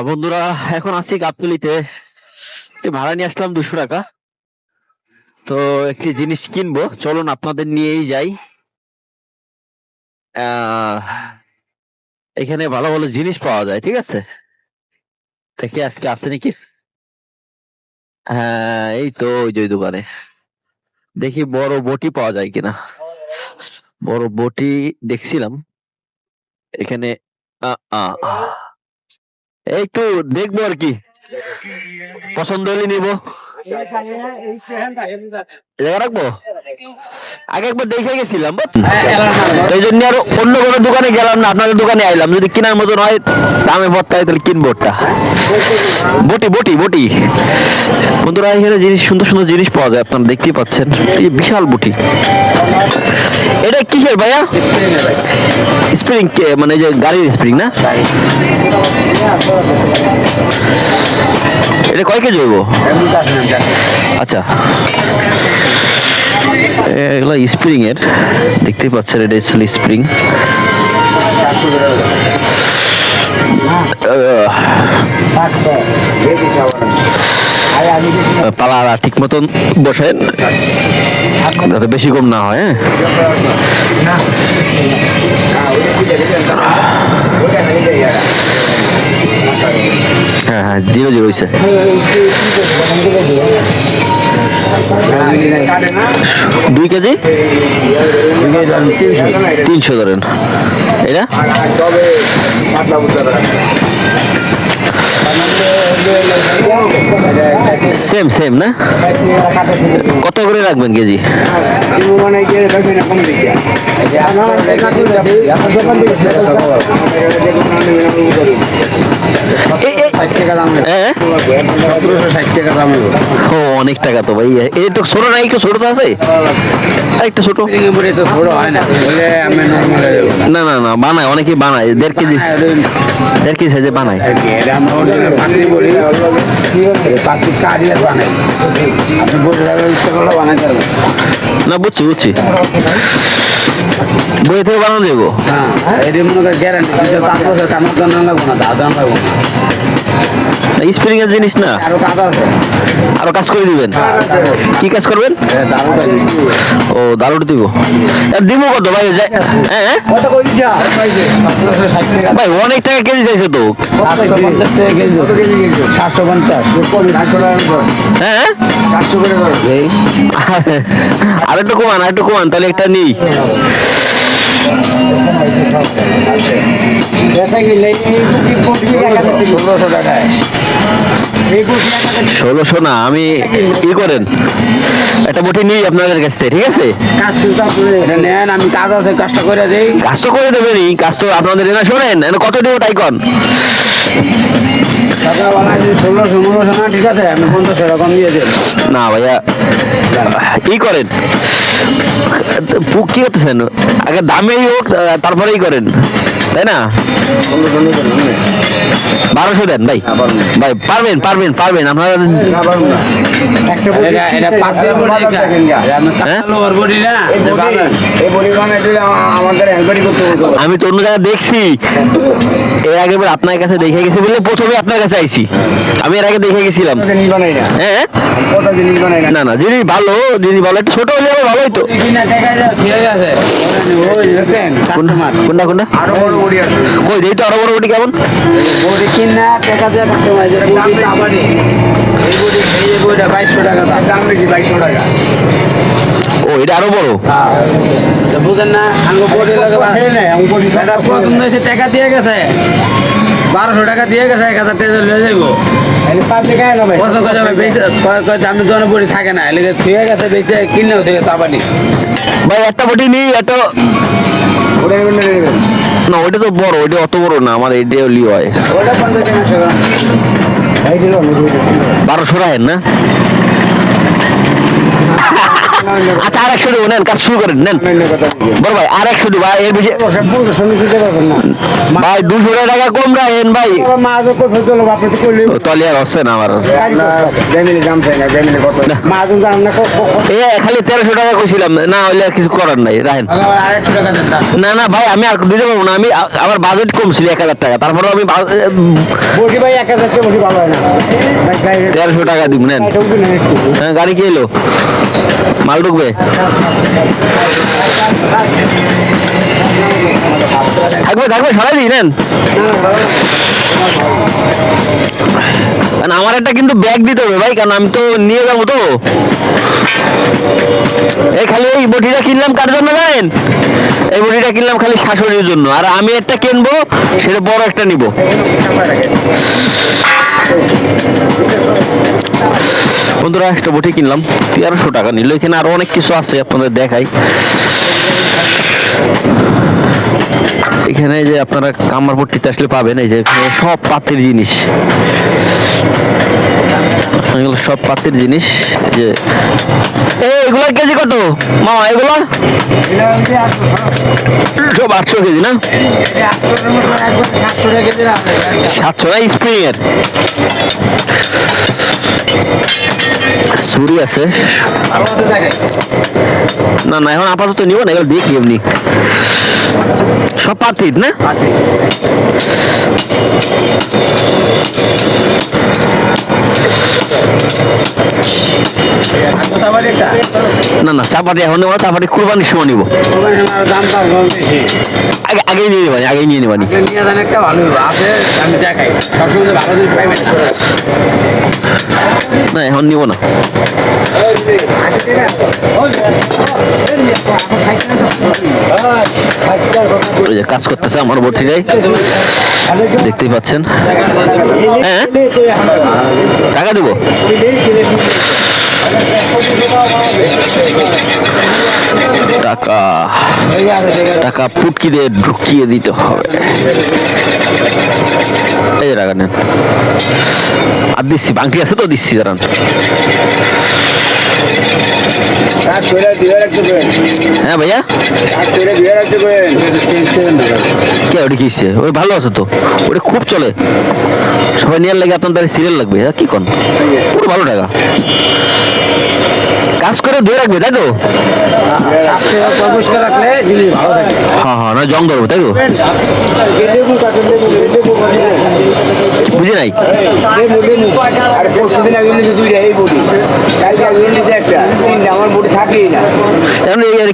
বন্ধুরা, এখন আছি গাবতলীতে। একটি ভাড়া নিয়ে আসলাম 200 টাকা। তো একটি জিনিস কিনবো, চলুন আপনাদের নিয়েই যাই। আহ, এখানে ভালো ভালো জিনিস পাওয়া যায়, ঠিক আছে? দেখি আজকে আছে নাকি। হ্যাঁ, এই তো ওই যে ওই দোকানে দেখি বড় বটি পাওয়া যায় কিনা। বড় বটি দেখছিলাম এখানে। আহ, আহ, এই তো দেখবো আর কি, পছন্দ হলে নিবো। জায়গা রাখবো, আগে একবার দেখে গেছিলাম বুঝছেন? এই জন্য আর অন্য কোনো দোকানে গেলাম না, আপনাদের দোকানে আইলাম। যদি কেনার মতন হয়, দামে ভরতে হয়, তাহলে কিনবো ওটা। বটি বটি বটি বন্ধুরা, এখানে জিনিস, সুন্দর সুন্দর জিনিস পাওয়া যায়, আপনারা দেখতেই পাচ্ছেন। এই বিশাল বটি, এটা কিসের ভাইয়া? স্প্রিং, মানে যে গাড়ির স্প্রিং না? এটা কয় কেজি হইব? আচ্ছা, এগুলো স্প্রিং এর, দেখতেই পাচ্ছেন। এটা হচ্ছে স্প্রিং। পালা ঠিক মতন বসেন যাতে বেশি কম না হয়। হ্যাঁ হ্যাঁ, 0-0 হয়েছে। 2 কেজি 300 ধরেন। এটা সেম সেম না? কত করে রাখবেন কেজি? অনেক টাকা তো ভাই। এই তো ছোট না, একটু ছোট তো আছে, একটু ছোট। না না না, বানায়, অনেকে বানায় 1.5 কেজি, 1.5 কেজি সাইজে বানায়। না, বুঝছি বুঝছি, বই থেকে বানানো যাবো। স্প্রিং এর জিনিস না, আরো কাজ করে দিবেন। কি কাজ করবেন? ও, দারুণ দিব। দিব কত ভাই? হ্যাঁ ভাই, অনেক টাকা কেজি চাইছে তো। 750। হ্যাঁ, আর একটু কমান, আর একটু কমান, তাহলে একটা নেই। 1600 না, আমি ই করেন, একটা বটি নিই আপনাদের কাছ থেকে, ঠিক আছে? আমি কাজ আছে, কাজটা করে দেই। কাজ তো করে দেবেনই, কাজ তো আপনাদের। এনা শোনেন, কত দেবো তাই কন? 1600 না, ঠিক আছে, আমি 50 এরকম দিয়ে দেব। না ভাইয়া, কি করেন, কি করতেছেন? আগে দামেই হোক, তারপরেই করেন, তাই না? 1200 দেন ভাই। ভাই পারবেন পারবেন পারবেন আপনারা। আমি তো অন্য জায়গায় দেখছি, এর আগে আপনার কাছে দেখে গেছি বলে প্রথমে আপনার কাছে আইছি। আমি এর আগে দেখে গেছিলাম। হ্যাঁ, না না, জিনিস ভালো, জিনিস ভালো, একটু ছোট হলে ভালো হইতো। কোনটা কোনটা? কই দেই তো, আরো বড় বডি কেমন? বডি কিনা টাকা দিয়ে কাস্টমাইজ এর দাম বেশি। এই বডি, এই বডিটা 2200 টাকা দাম বেশি, 2200 টাকা। ও, এটা আরো বড়। হ্যাঁ, বুঝেন না, আঙ্গো বডি লাগাবা। আঙ্গো বডি এটা প্রথম এসে টাকা দিয়ে গেছে, 1200 টাকা দিয়ে গেছে, 1000 টাকা লয়ে যাইবো। এই পাঁচে গায় না ভাই, কত কত যাবে? কয় দামি দোকানে বডি থাকে না, এলাকা থুয়ে গেছে, বেচে কিনেও থেকে তাবানি। ভাই একটা বডি নি, এত ওটা নেবেন না? ওইটা তো বড়, ওইটা অত বড় না, আমার এইটাও লি হয়। ওটা 50 টাকা টাকা। এই দিলো 1200 রাখেন না? আচ্ছা আর 100 দেবো, নেন কাজ শুরু করেন, নেন বড় ভাই আর 100 দেবো, এর বেশি ভাই 200 টাকা কম রাখেন ভাই। তলি আর হচ্ছে না আমার, খালি 1300 টাকা কইছিলাম, না হইলে আর কিছু করার নাই, রাখেন। না না ভাই আমি আর দিতে পারবো না, আমি আমার বাজেট কম ছিল 1000 টাকা, তারপরে আমি 1300 টাকা দিব, নেন। হ্যাঁ গাড়ি কি এলো, মাল ঢুকবে, থাকবে থাকবে সরাই দিই, নেন। আমার একটা কিন্তু ব্যাগ দিতে হবে ভাই, কারণ আমি তো নিয়ে যাবো তো। এই খালি এই বটিটা কিনলাম কার জন্য জানেন, এই বটিটা কিনলাম খালি শাশুড়ির জন্য, আর আমি একটা কিনবো, সেটা বড় একটা নিব। বন্ধুরা একটা বটি কিনলাম, 1300 টাকা নিল। এখানে আরো অনেক কিছু আছে, আপনাদের দেখাই। এখানে যে আপনারা কামার পট্টিতে আসলে পাবেন, এই যে সব পাতির জিনিস, এগুলো সব পাতির জিনিস। যে এগুলো কেজি কত মামা, এগুলো সব 800 কেজি না, 700 না, স্প্রিং এর ছুরি আছে। না না এখন আপাতত নিব না, এগুলো দেখি এমনি সব পাতির না। না না চাপাটি এখন নেবো, চাপাটি কুরবানির সময় নিবো, আগেই নিয়ে নেবানি, আগেই নিয়ে নেবানি। না এখন নিব না, কাজ করতেছে আমার বটিটাই, দেখতেই পাচ্ছেন। হ্যাঁ টাকা দেবো, টাকা টাকা পুটকি দিয়ে ঢুকিয়ে দিতে হবে। এই যে টাকা নেন, আর দিচ্ছি, বাংটি আছে তো দিচ্ছি, দাঁড়ান। হ্যাঁ ভাইয়া কে ওটা কিসছে, ওই ভালো আছে তো, ওটা খুব চলে, সবাই নেওয়ার লাগে, আপনার সিরিয়াল লাগবে, কি কোন পুরো ভালো টাকা কাজ করে ধুয়ে রাখবে, তাই তো? হ্যাঁ হ্যাঁ না জং ধরবো, তাই তো? বুঝি নাই,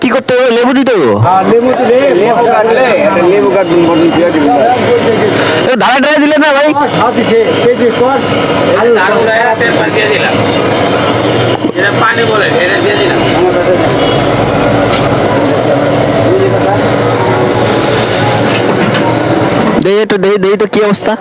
কি করতে হবে, লেবু দিতে হবে, ধারা টাকা দিলে না ভাই, পানি বলে এটা দিয়ে দিলাম। দেই তো কি অবস্থা,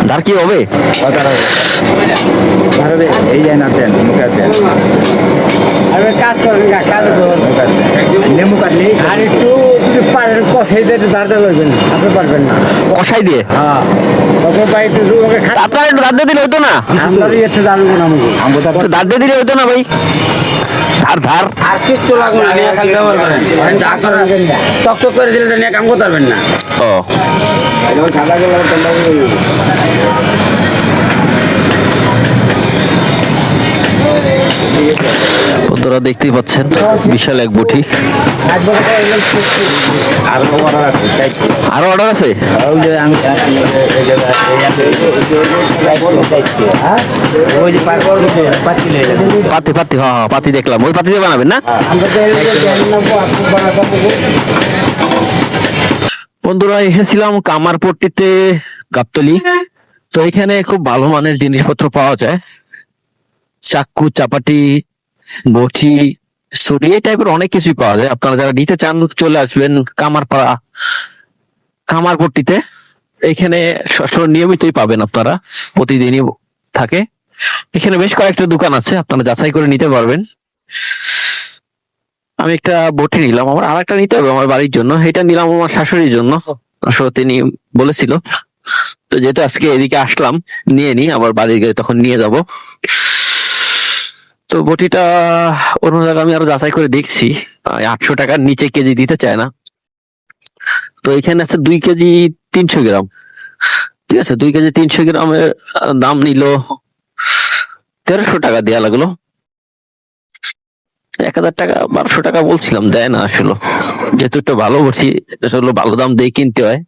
ধার কি হবে, এই যায় না দেন, কাজ করেন, লেবু কাটলে আর একটু কষাই দিয়ে দাঁড়টা লইবেন, আপনি পারবেন না কষাই দিয়ে, হ্যাঁ আপনার একটু দাঁড় দিলে হইতো না, দাঁড় দিয়ে দিলে হইতো না ভাই, ধার ধার আর কিচ্ছু লাগবে না, নিয়ে খালি ব্যবহার করেন, যা করেন চকচক করে দিলে নিয়ে কাম করতে পারবেন না। ও বন্ধুরা দেখতেই পাচ্ছেন বিশাল এক বটি, আরো অর্ডার আছে, পাতি পাতি, হ্যাঁ হ্যাঁ পাতি দেখলাম, ওই পাতি দিয়ে বানাবেন না। বন্ধুরা এসেছিলাম কামারপট্টিতে, গাবতলী, তো এখানে খুব ভালো মানের জিনিসপত্র পাওয়া যায়, চাকু, চাপাটি, বটি, ছুরি, এই টাইপের অনেক কিছুই পাওয়া যায়। আপনারা যারা নিতে চান চলে আসবেন কামারপাড়া, কামারপট্টিতে, এখানে নিয়মিতই পাবেন, আপনারা প্রতিদিনই থাকে। এখানে বেশ কয়েকটা দোকান আছে, আপনারা যাচাই করে নিতে পারবেন। আমি একটা বটি নিলাম, আমার আর একটা নিতে হবে আমার বাড়ির জন্য, এটা নিলাম আমার শাশুড়ির জন্য, আসলে তিনি বলেছিল, তো যেহেতু আজকে এদিকে আসলাম নিয়ে নি, আবার বাড়ি গিয়ে তখন নিয়ে যাব। তো বটিটা অন্য জায়গায় আমি আরো যাচাই করে দেখছি, 800 টাকার নিচে কেজি দিতে চায় না। তো এখানে আছে 2 কেজি 300 গ্রাম। ঠিক আছে, 2 কেজি 300 গ্রামের দাম নিল 1300 টাকা দেয়া লাগলো। 1000 টাকা 1200 টাকা বলছিলাম, দেয় না আসলে। যেহেতু একটু ভালো বটি, আসলে ভালো দাম দিয়ে কিনতে হয়।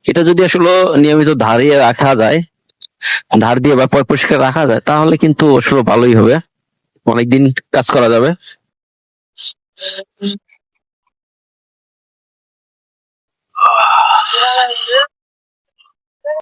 এটা যদি আসলে নিয়মিত ধারিয়ে রাখা যায়, ধার দিয়ে বা পরিষ্কার রাখা যায়, তাহলে কিন্তু আসলে ভালোই হবে, অনেকদিন কাজ করা যাবে।